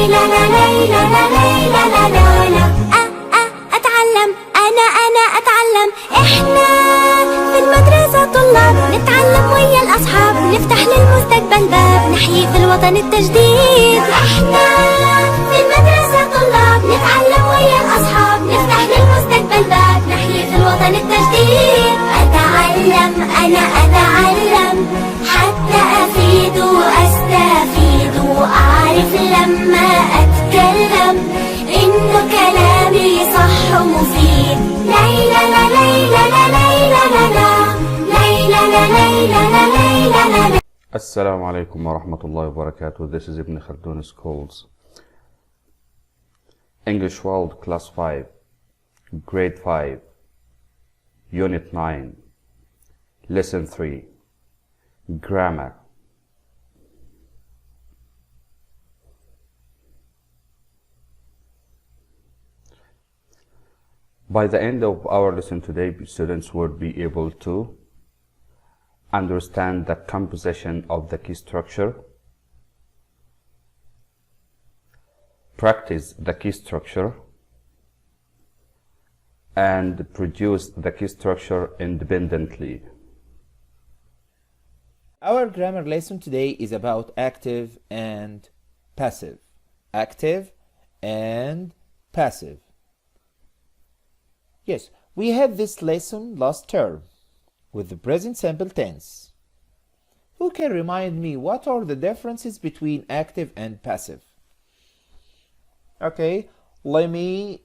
لا لا لا لا لا لا لا لا. أتعلم أنا أتعلم. إحنا في المدرسة طلاب نتعلم ويا الأصحاب، نفتح للمستقبل باب، نحيي في الوطن التجديد. إحنا في المدرسة طلاب نتعلم ويا الأصحاب، نفتح للمستقبل باب، نحيي في الوطن التجديد. أتعلم أنا أتعلم حتى أفيد وأستفيد، وأعرف لما أتكلم إنه كلامي صح ومفيد. ليلى لا ليلى لا ليلى لا لا ليلى لا ليلى لا ليلى لا. السلام عليكم ورحمة الله وبركاته. This is Ibn Khaldun Schools. English World Class 5, Grade 5, Unit 9, Lesson 3, Grammar. By the end of our lesson today, students will be able to understand the composition of the key structure, practice the key structure, and produce the key structure independently. Our grammar lesson today is about active and passive. Active and passive. Yes, we had this lesson last term with the present simple tense. Who can remind me what are the differences between active and passive? Okay, let me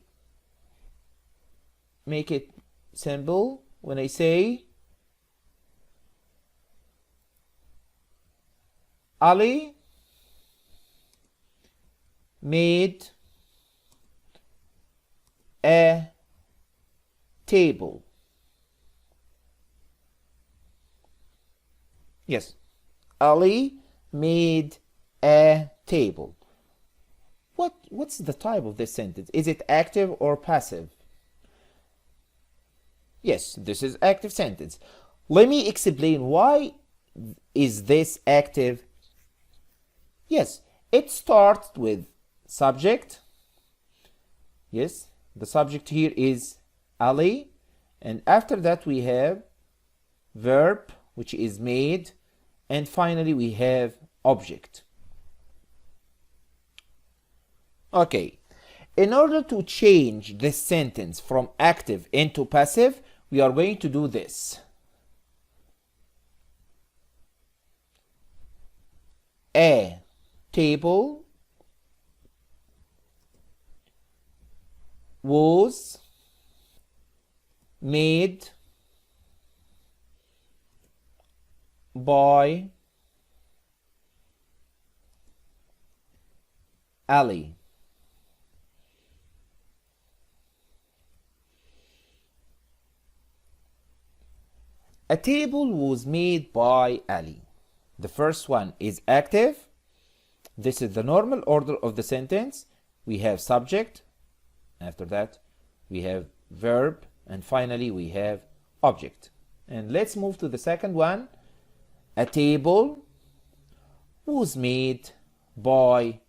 make it simple. When I say Ali made a table. Yes, Ali made a table. What's the type of this sentence? Is it active or passive? Yes, this is active sentence. Let me explain why is this active. Yes, it starts with subject. Yes, the subject here is Ali, and after that we have verb, which is made, and finally we have object. Okay, in order to change this sentence from active into passive, we are going to do this. A table was made by Ali. A table was made by Ali. The first one is active. This is the normal order of the sentence. We have subject, after that we have verb, and finally we have object. And let's move to the second one. A table was made by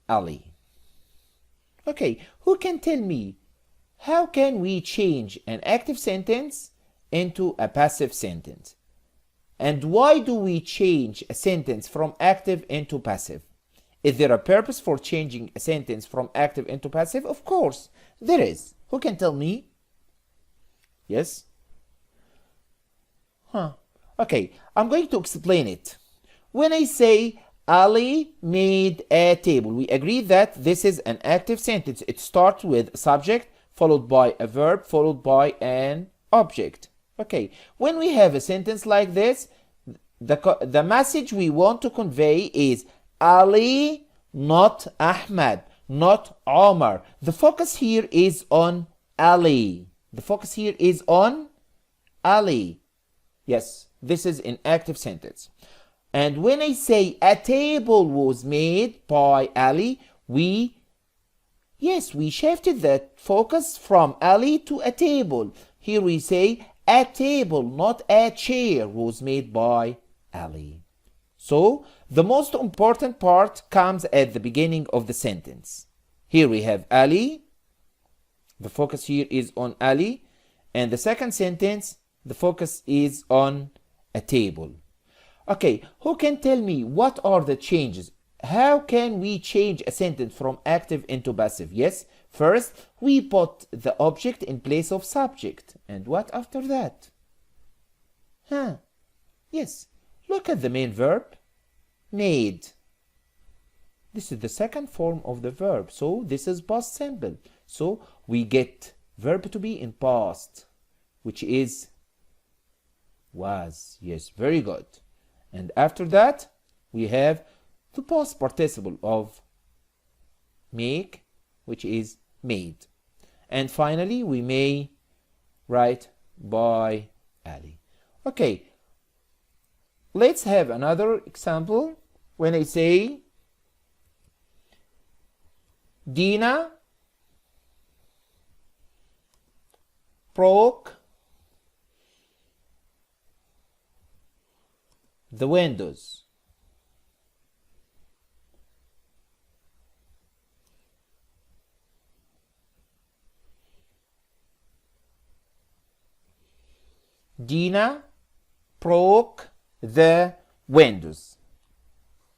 Ali. Okay, who can tell me how can we change an active sentence into a passive sentence? And why do we change a sentence from active into passive? Is there a purpose for changing a sentence from active into passive? Of course, there is. Who can tell me? Yes? Okay, I'm going to explain it. When I say Ali made a table, we agree that this is an active sentence. It starts with subject, followed by a verb, followed by an object. Okay, when we have a sentence like this, the message we want to convey is Ali, not Ahmad, not Omar. The focus here is on Ali. The focus here is on Ali. Yes, this is an active sentence. And when I say a table was made by Ali, we shifted that focus from Ali to a table. Here we say a table, not a chair, was made by Ali. So The most important part comes at the beginning of the sentence. Here we have Ali. The focus here is on Ali. And the second sentence, the focus is on a table. Okay, who can tell me what are the changes? How can we change a sentence from active into passive? Yes, first we put the object in place of subject. And what after that? Yes, look at the main verb, made. This is the second form of the verb, so this is past simple. So we get verb to be in past, which is was. Yes, very good. And after that, we have the past participle of make, which is made. And finally, we may write by Ali. Okay, let's have another example. When I say Dina broke the windows. Dina broke the windows.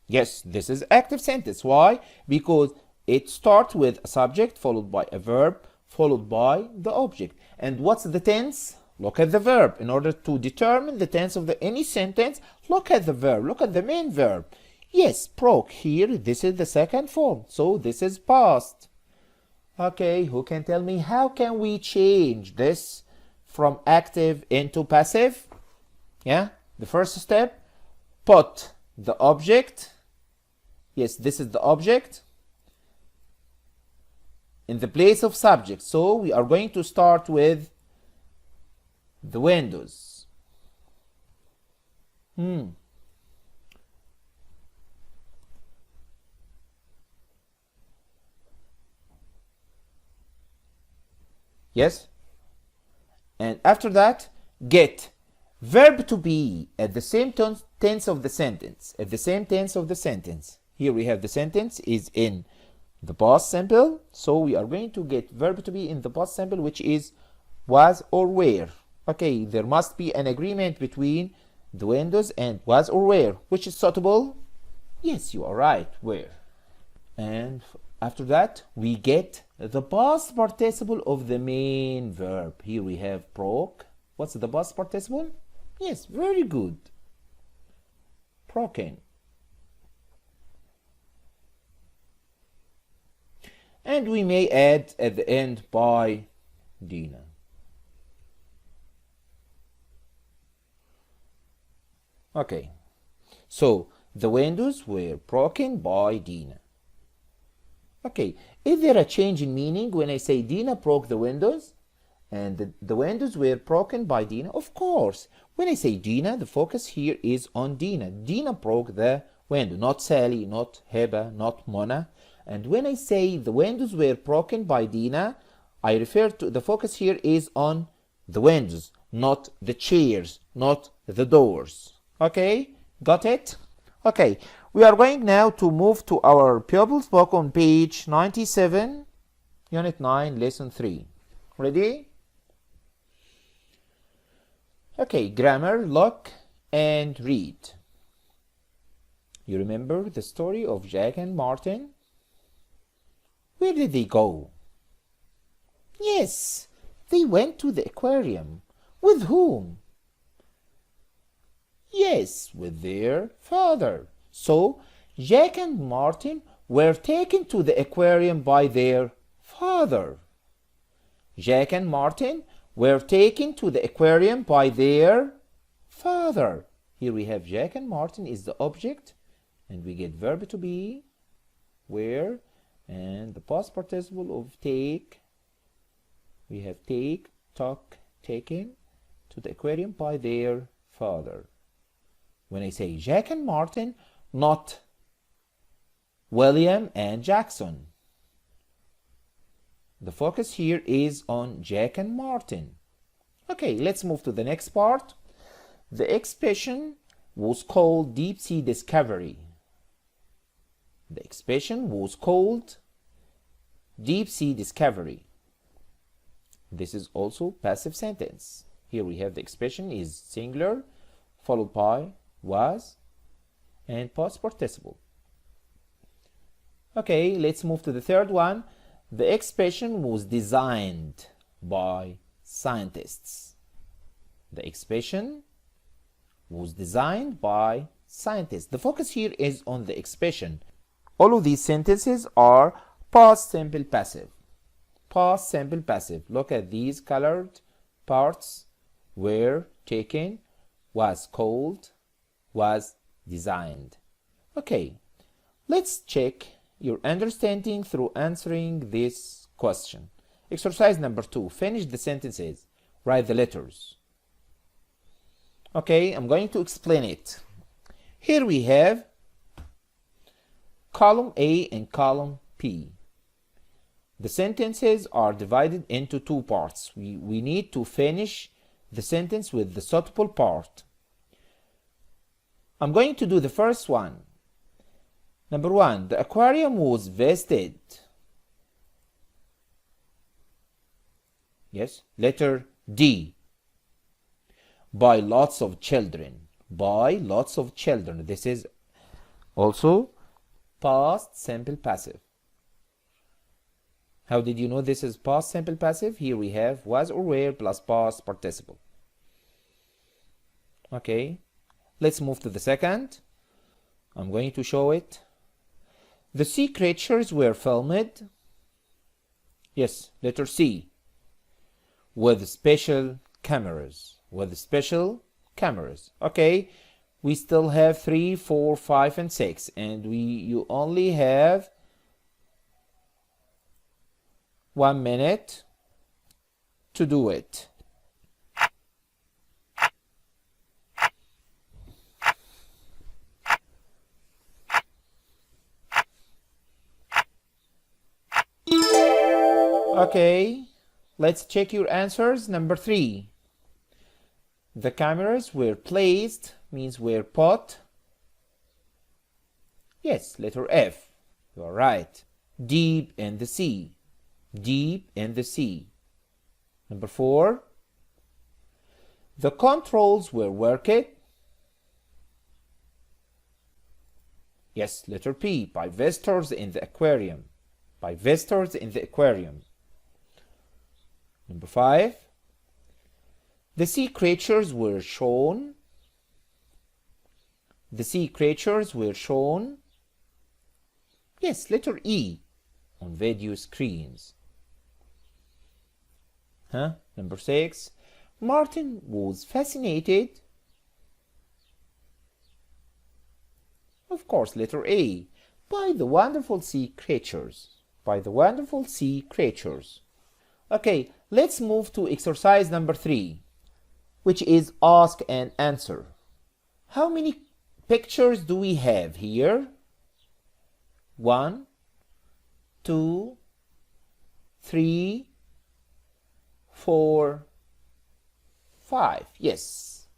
Yes, this is active sentence. Why? Because it starts with a subject followed by a verb followed by the object. And what's the tense? Look at the verb. In order to determine the tense of any sentence, look at the verb. Look at the main verb. Yes, broke here. This is the second form. So this is past. Okay, who can tell me how can we change this from active into passive? Yeah, the first step, put the object. Yes, this is the object in the place of subject. So we are going to start with the windows. Yes? And after that, get verb to be at the same tense of the sentence. At the same tense of the sentence. Here we have the sentence is in the past simple. So we are going to get verb to be in the past simple, which is was or were. Okay, there must be an agreement between the windows and was or were. Which is suitable? Yes, you are right, were. And after that, we get the past participle of the main verb. Here we have broke. What's the past participle? Yes, very good. Broken. And we may add at the end by Dina. Okay, so the windows were broken by Dina. Okay, is there a change in meaning when I say Dina broke the windows? And the windows were broken by Dina? Of course. When I say Dina, the focus here is on Dina. Dina broke the window, not Sally, not Heba, not Mona. And when I say the windows were broken by Dina, I refer to the focus here is on the windows, not the chairs, not the doors. Okay, got it? Okay, we are going now to move to our pupils book on page 97, unit 9, lesson 3. Ready? Okay, grammar, look and read. You remember the story of Jack and Martin? Where did they go? Yes, they went to the aquarium. With whom? Yes, with their father. So, Jack and Martin were taken to the aquarium by their father. Jack and Martin were taken to the aquarium by their father. Here we have Jack and Martin is the object, and we get verb to be, were, and the past participle of take. We have take, took, taken to the aquarium by their father. When I say Jack and Martin, not William and Jackson. The focus here is on Jack and Martin. Okay, let's move to the next part. The expedition was called Deep Sea Discovery. The expedition was called Deep Sea Discovery. This is also passive sentence. Here we have the expression is singular followed by was and past participle. Okay, let's move to the third one. The expression was designed by scientists. The expression was designed by scientists. The focus here is on the expression. All of these sentences are past simple passive. Past simple passive. Look at these colored parts. Were taken, was called, was designed. Okay, let's check your understanding through answering this question. Exercise number 2. Finish the sentences. Write the letters. Okay, I'm going to explain it. Here we have column A and column P. The sentences are divided into two parts. We need to finish the sentence with the suitable part. I'm going to do the first one. Number 1, the aquarium was visited. Yes, letter D. By lots of children. By lots of children. This is also past simple passive. How did you know this is past simple passive? Here we have was or were plus past participle. Okay, let's move to the second. I'm going to show it. The sea creatures were filmed. Yes, letter C. With special cameras. With special cameras. Okay, we still have 3, 4, 5, and 6, and you only have 1 minute to do it. Okay, let's check your answers. Number 3. The cameras were placed means were put. Yes, letter F. You are right. Deep in the sea. Deep in the sea. Number 4. The controls were working. Yes, letter P. By visitors in the aquarium. By visitors in the aquarium. Number 5. The sea creatures were shown. The sea creatures were shown. Yes, letter E. On video screens. Number 6. Martin was fascinated. Of course, letter A. By the wonderful sea creatures. By the wonderful sea creatures. Okay, let's move to exercise number 3, which is ask and answer. How many pictures do we have here? 1, 2, 3, 4, 5. Yes.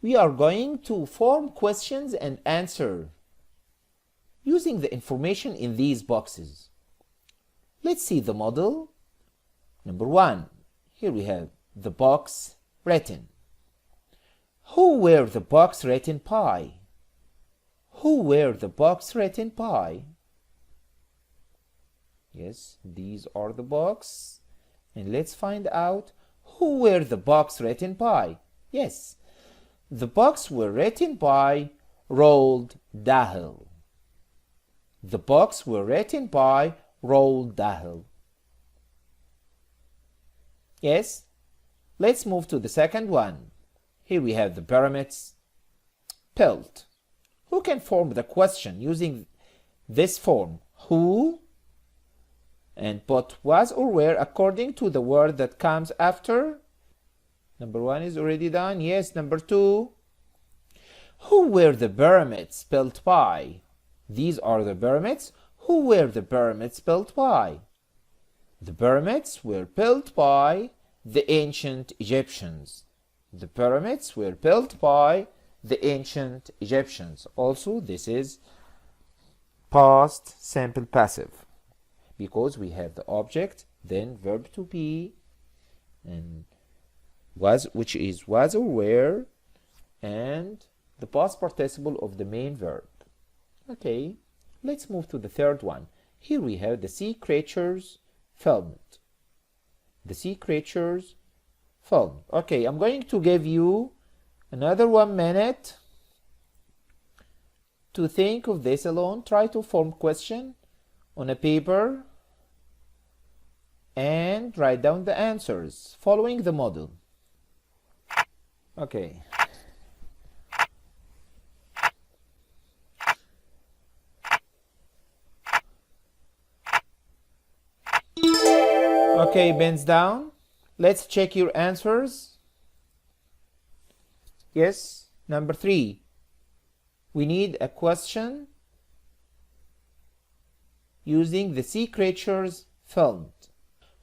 We are going to form questions and answer using the information in these boxes. Let's see the model. Number 1. Here we have the box written. Who were the box written by? Who were the box written by? Yes, these are the box. And let's find out who were the box written by. Yes, the books were written by Roald Dahl. The books were written by Roald Dahl. Yes, let's move to the second one. Here we have the pyramids built. Who can form the question using this form? Who? And put was or were according to the word that comes after. Number 1 is already done. Yes, number 2. Who were the pyramids built by? These are the pyramids. Who were the pyramids built by? The pyramids were built by the ancient Egyptians. The pyramids were built by the ancient Egyptians. Also, this is past simple passive, because we have the object, then verb to be, and was, which is was or were, and the past participle of the main verb. Okay, let's move to the third one. Here we have the sea creatures filmed. The sea creatures filmed. Okay, I'm going to give you another 1 minute to think of this alone. Try to form question on a paper and write down the answers following the model. Okay. Okay, pens down. Let's check your answers. Yes, number 3. We need a question using the sea creatures filmed.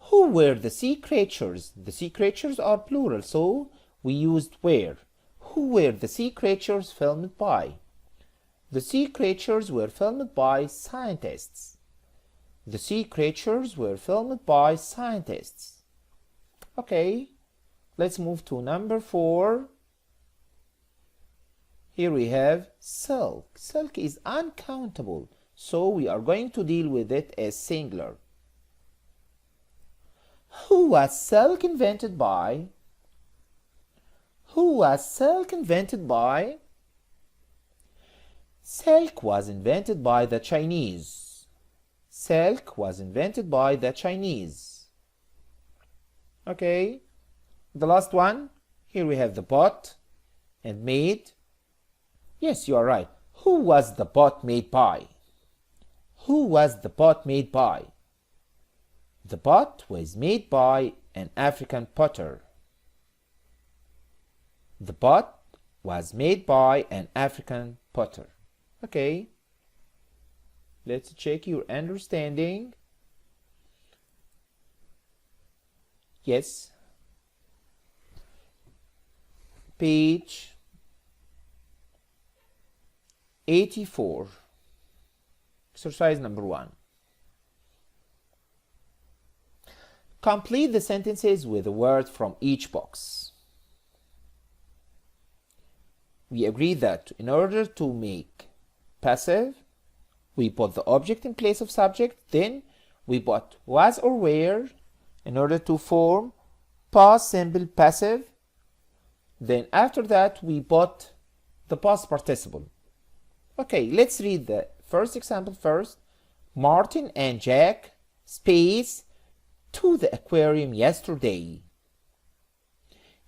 Who were the sea creatures? The sea creatures are plural, so we used were. Who were the sea creatures filmed by? The sea creatures were filmed by scientists. The sea creatures were filmed by scientists. Okay, let's move to number 4. Here we have silk. Silk is uncountable, so we are going to deal with it as singular. Who was silk invented by? Who was silk invented by? Silk was invented by the Chinese. Silk was invented by the Chinese. Okay, the last one. Here we have the bought and made. Yes, you are right. Who was the bot made by? Who was the bot made by? The bot was made by an African potter. The bot was made by an African potter. Okay. Let's check your understanding. Yes. Page 84. Exercise number 1. Complete the sentences with a word from each box. We agree that in order to make passive, we put the object in place of subject, then we put was or were in order to form past simple passive. Then after that we put the past participle. Okay, let's read the first example first. Martin and Jack space to the aquarium yesterday.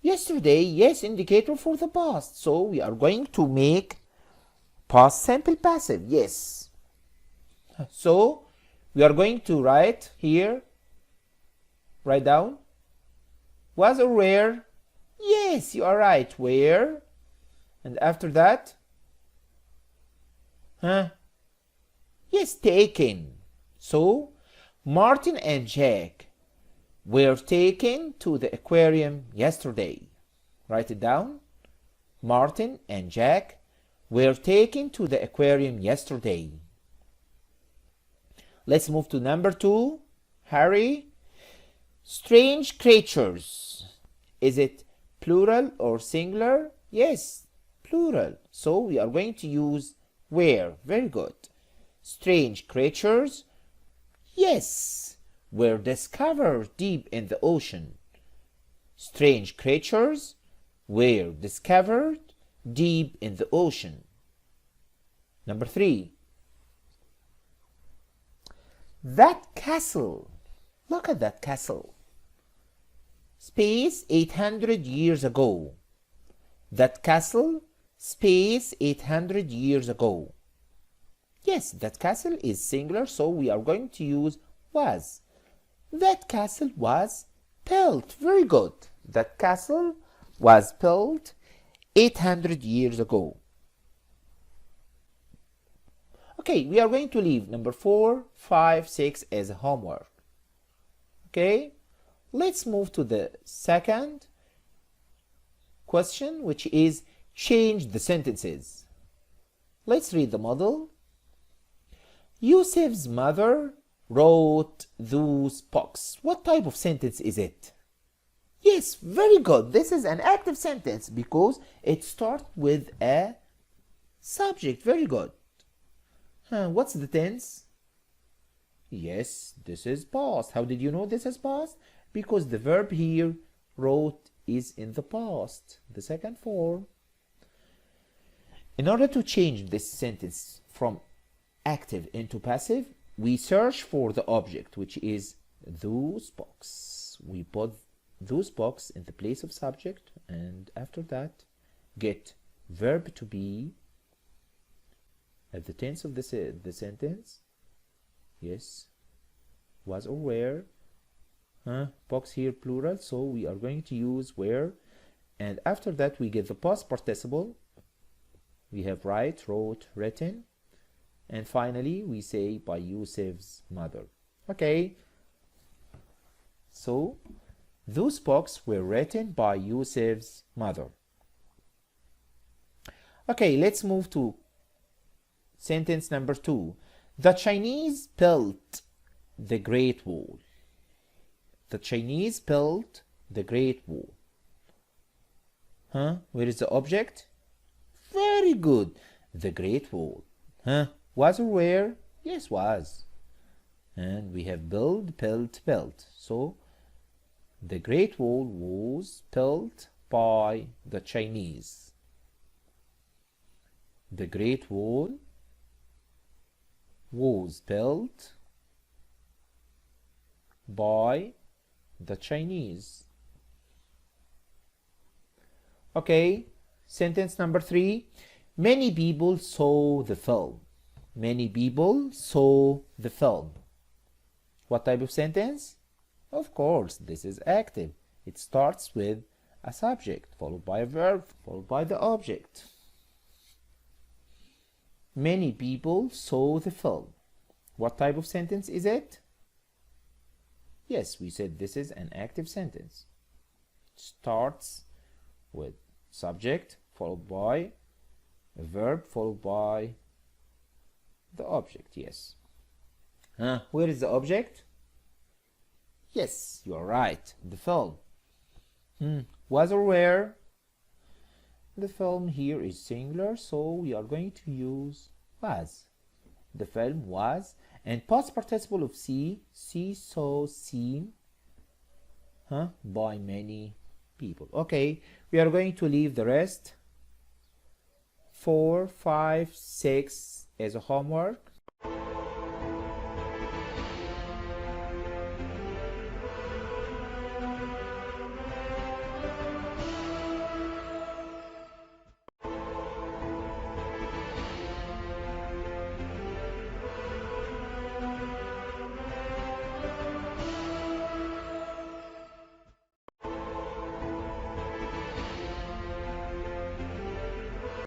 Yesterday, yes, indicator for the past, so we are going to make past simple passive, yes. So we are going to write here, write down, was or were. Yes, you are right, were. And after that, yes, taken. So Martin and Jack were taken to the aquarium yesterday. Write it down. Martin and Jack were taken to the aquarium yesterday. Let's move to number 2. Harry. Strange creatures. Is it plural or singular? Yes, plural. So we are going to use were. Very good. Strange creatures, yes, were discovered deep in the ocean. Strange creatures were discovered deep in the ocean. Number 3. That castle. Look at that castle. Space 800 years ago. That castle, space 800 years ago. Yes, that castle is singular, so we are going to use was. That castle was built. Very good. That castle was built 800 years ago. Okay, we are going to leave number 4, 5, 6 as homework. Okay, let's move to the second question, which is change the sentences. Let's read the model. Yusuf's mother wrote those books. What type of sentence is it? Yes, very good. This is an active sentence because it starts with a subject. Very good. What's the tense? Yes, this is past. How did you know this is past? Because the verb here, wrote, is in the past, the second form. In order to change this sentence from active into passive, we search for the object, which is those books. We put those books in the place of subject, and after that get verb to be at the tense of the sentence. Yes, was or were. Books here plural, so we are going to use were, and after that we get the past participle. We have write, wrote, written, and finally we say by Yusuf's mother. Okay, so those books were written by Yusuf's mother. Okay, let's move to sentence number 2. The Chinese built the Great Wall. The Chinese built the Great Wall. Where is the object? Very good. The Great Wall. Was or were? Yes, was. And we have build, built, built. So the Great Wall was built by the Chinese. The Great Wall was built by the Chinese. Okay, sentence number 3. Many people saw the film. Many people saw the film. What type of sentence? Of course, this is active. It starts with a subject, followed by a verb, followed by the object. Many people saw the film. What type of sentence is it? Yes, we said this is an active sentence. Starts with subject, followed by a verb, followed by the object. Yes. Where is the object? Yes, you are right. The film. Was or were? The film here is singular, so we are going to use was. The film was, and past participle of see, saw, seen, by many people. Okay, we are going to leave the rest 4, 5, 6 as a homework.